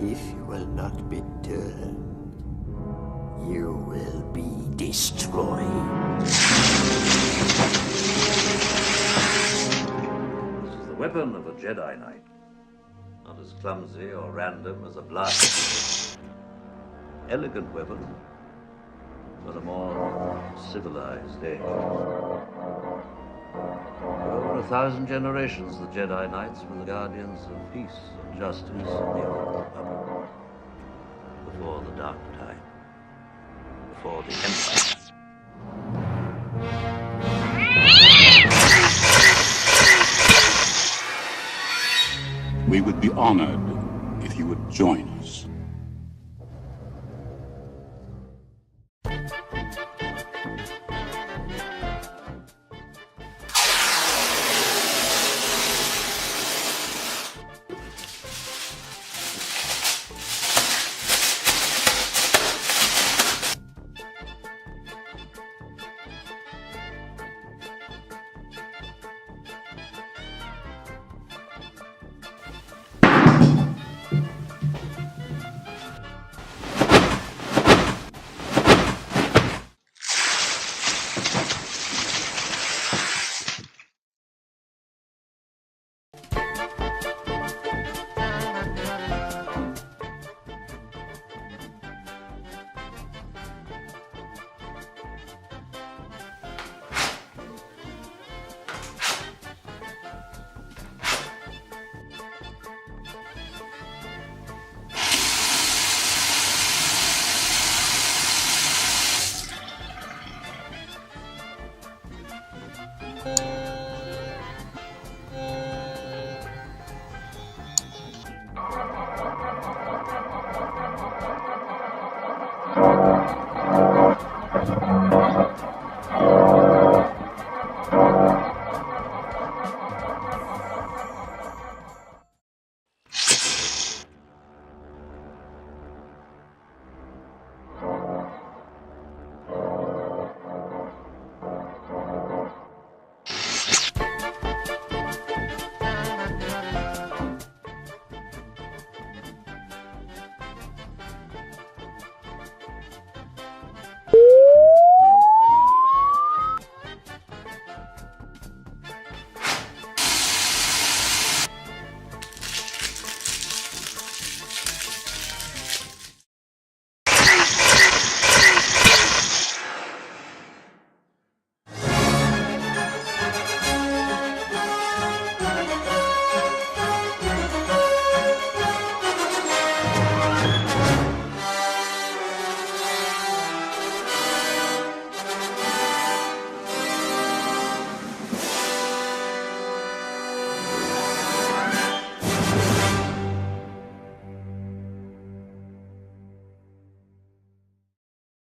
If you will not be turned, you will be destroyed. This is the weapon of a Jedi Knight. Not as clumsy or random as a blast. Elegant weapon, but a more civilized age. For over 1,000 generations, the Jedi Knights were the guardians of peace and justice in the Old Republic. Before the Dark Time. Before the Empire. We would be honored if you would join us.